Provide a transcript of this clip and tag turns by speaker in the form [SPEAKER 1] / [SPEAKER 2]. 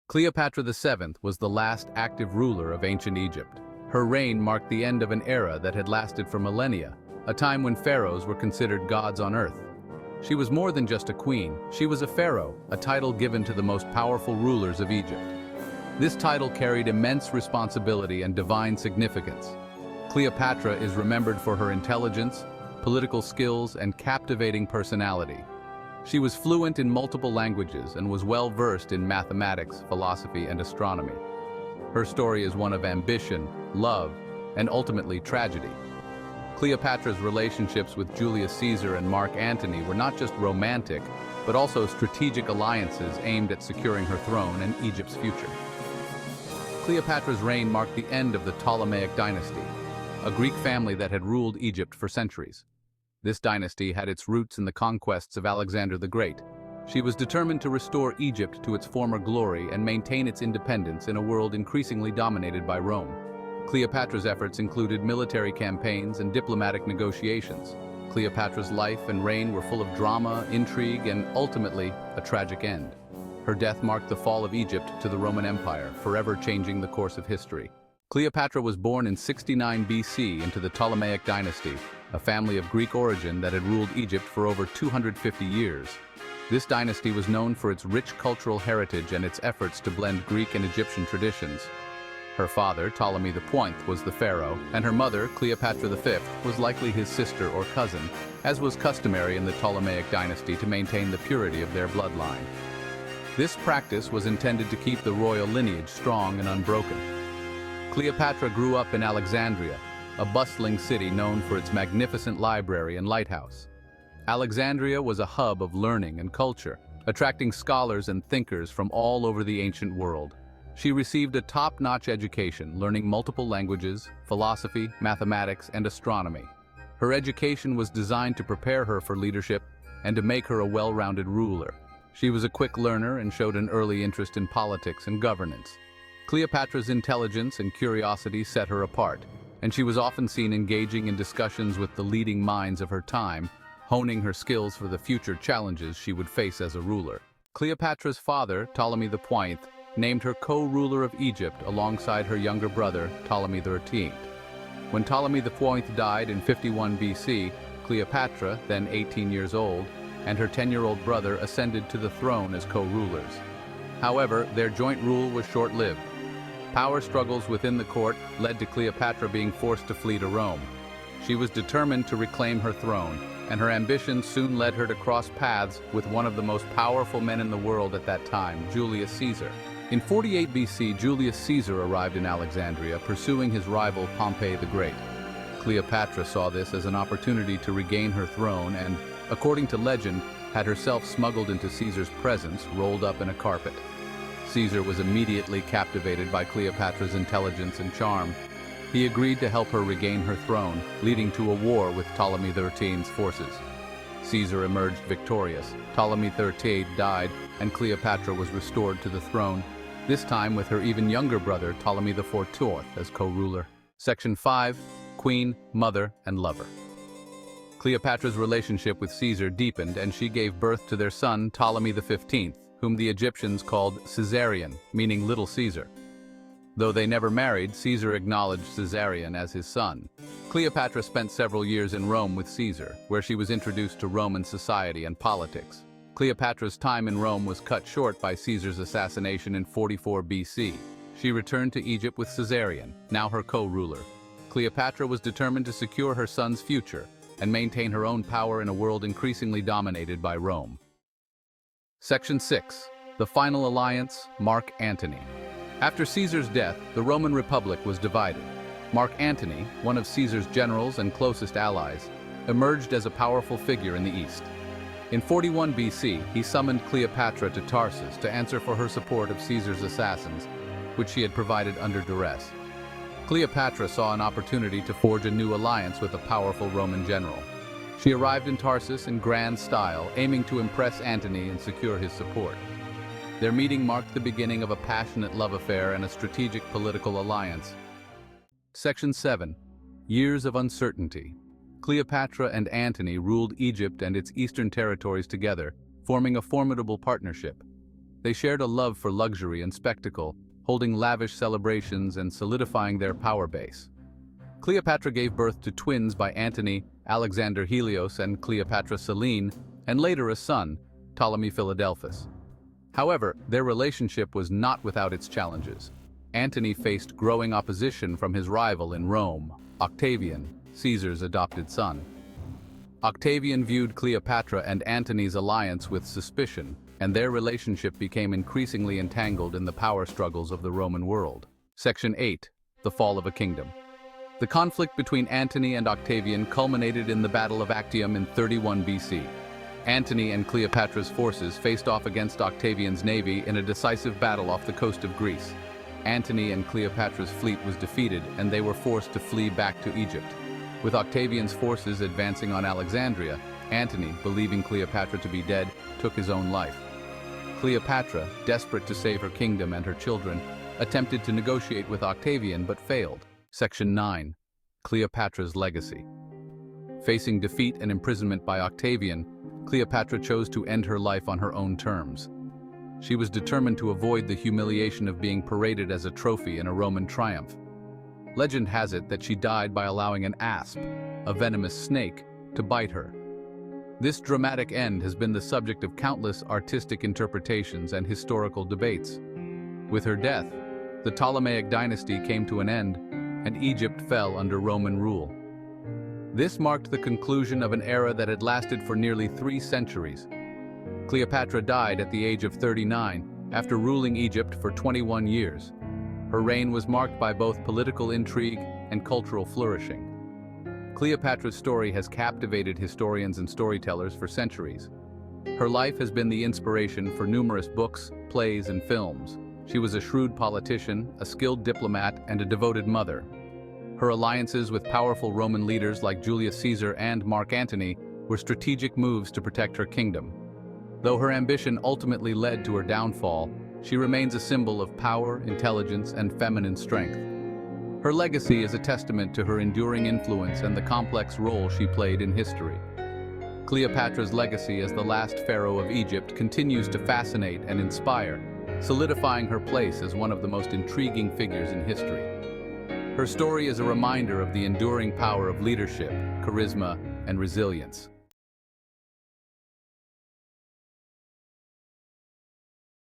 [SPEAKER 1] Cleopatra VII was the last active ruler of ancient Egypt. Her reign marked the end of an era that had lasted for millennia, a time when pharaohs were considered gods on earth. She was more than just a queen, she was a pharaoh, a title given to the most powerful rulers of Egypt. This title carried immense responsibility and divine significance. Cleopatra is remembered for her intelligence, political skills, and captivating personality. She was fluent in multiple languages and was well versed in mathematics, philosophy, and astronomy. Her story is one of ambition, love, and ultimately tragedy. Cleopatra's relationships with Julius Caesar and Mark Antony were not just romantic, but also strategic alliances aimed at securing her throne and Egypt's future. Cleopatra's reign marked the end of the Ptolemaic dynasty, a Greek family that had ruled Egypt for centuries. This dynasty had its roots in the conquests of Alexander the Great. She was determined to restore Egypt to its former glory and maintain its independence in a world increasingly dominated by Rome. Cleopatra's efforts included military campaigns and diplomatic negotiations. Cleopatra's life and reign were full of drama, intrigue, and ultimately, a tragic end. Her death marked the fall of Egypt to the Roman Empire, forever changing the course of history. Cleopatra was born in 69 BC into the Ptolemaic dynasty, a family of Greek origin that had ruled Egypt for over 250 years. This dynasty was known for its rich cultural heritage and its efforts to blend Greek and Egyptian traditions. Her father, Ptolemy the Point, was the pharaoh, and her mother, Cleopatra V, was likely his sister or cousin, as was customary in the Ptolemaic dynasty to maintain the purity of their bloodline. This practice was intended to keep the royal lineage strong and unbroken. Cleopatra grew up in Alexandria, a bustling city known for its magnificent library and lighthouse. Alexandria was a hub of learning and culture, attracting scholars and thinkers from all over the ancient world. She received a top-notch education, learning multiple languages, philosophy, mathematics, and astronomy. Her education was designed to prepare her for leadership and to make her a well-rounded ruler. She was a quick learner and showed an early interest in politics and governance. Cleopatra's intelligence and curiosity set her apart, and she was often seen engaging in discussions with the leading minds of her time, honing her skills for the future challenges she would face as a ruler. Cleopatra's father, Ptolemy the Point, named her co-ruler of Egypt alongside her younger brother, Ptolemy XIII. When Ptolemy the Point died in 51 BC, Cleopatra, then 18 years old, and her 10-year-old brother ascended to the throne as co-rulers. However, their joint rule was short-lived. Power struggles within the court led to Cleopatra being forced to flee to Rome. She was determined to reclaim her throne, and her ambition soon led her to cross paths with one of the most powerful men in the world at that time, Julius Caesar. In 48 BC, Julius Caesar arrived in Alexandria, pursuing his rival Pompey the Great. Cleopatra saw this as an opportunity to regain her throne and, according to legend, had herself smuggled into Caesar's presence, rolled up in a carpet. Caesar was immediately captivated by Cleopatra's intelligence and charm. He agreed to help her regain her throne, leading to a war with Ptolemy XIII's forces. Caesar emerged victorious, Ptolemy XIII died, and Cleopatra was restored to the throne, this time with her even younger brother Ptolemy XIV as co-ruler. Section 5. Queen, Mother, and Lover. Cleopatra's relationship with Caesar deepened, and she gave birth to their son Ptolemy XV, whom the Egyptians called Caesarion, meaning Little Caesar. Though they never married, Caesar acknowledged Caesarion as his son. Cleopatra spent several years in Rome with Caesar, where she was introduced to Roman society and politics. Cleopatra's time in Rome was cut short by Caesar's assassination in 44 BC. She returned to Egypt with Caesarion, now her co-ruler. Cleopatra was determined to secure her son's future and maintain her own power in a world increasingly dominated by Rome. Section 6. The Final Alliance, Mark Antony. After Caesar's death, the Roman Republic was divided. Mark Antony, one of Caesar's generals and closest allies, emerged as a powerful figure in the East. In 41 BC, he summoned Cleopatra to Tarsus to answer for her support of Caesar's assassins, which she had provided under duress. Cleopatra saw an opportunity to forge a new alliance with a powerful Roman general. She arrived in Tarsus in grand style, aiming to impress Antony and secure his support. Their meeting marked the beginning of a passionate love affair and a strategic political alliance. Section 7. Years of Uncertainty. Cleopatra and Antony ruled Egypt and its eastern territories together, forming a formidable partnership. They shared a love for luxury and spectacle, holding lavish celebrations and solidifying their power base. Cleopatra gave birth to twins by Antony, Alexander Helios, and Cleopatra Selene, and later a son, Ptolemy Philadelphus. However, their relationship was not without its challenges. Antony faced growing opposition from his rival in Rome, Octavian, Caesar's adopted son. Octavian viewed Cleopatra and Antony's alliance with suspicion, and their relationship became increasingly entangled in the power struggles of the Roman world. Section 8. The Fall of a Kingdom. The conflict between Antony and Octavian culminated in the Battle of Actium in 31 BC. Antony and Cleopatra's forces faced off against Octavian's navy in a decisive battle off the coast of Greece. Antony and Cleopatra's fleet was defeated, and they were forced to flee back to Egypt. With Octavian's forces advancing on Alexandria, Antony, believing Cleopatra to be dead, took his own life. Cleopatra, desperate to save her kingdom and her children, attempted to negotiate with Octavian but failed. Section 9. Cleopatra's Legacy. Facing defeat and imprisonment by Octavian, Cleopatra chose to end her life on her own terms. She was determined to avoid the humiliation of being paraded as a trophy in a Roman triumph. Legend has it that she died by allowing an asp, a venomous snake, to bite her. This dramatic end has been the subject of countless artistic interpretations and historical debates. With her death, the Ptolemaic dynasty came to an end, and Egypt fell under Roman rule. This marked the conclusion of an era that had lasted for nearly 3 centuries. Cleopatra died at the age of 39 after ruling Egypt for 21 years. Her reign was marked by both political intrigue and cultural flourishing. Cleopatra's story has captivated historians and storytellers for centuries. Her life has been the inspiration for numerous books, plays, and films. She was a shrewd politician, a skilled diplomat, and a devoted mother. Her alliances with powerful Roman leaders like Julius Caesar and Mark Antony were strategic moves to protect her kingdom. Though her ambition ultimately led to her downfall, she remains a symbol of power, intelligence, and feminine strength. Her legacy is a testament to her enduring influence and the complex role she played in history. Cleopatra's legacy as the last pharaoh of Egypt continues to fascinate and inspire, solidifying her place as one of the most intriguing figures in history. Her story is a reminder of the enduring power of leadership, charisma, and resilience.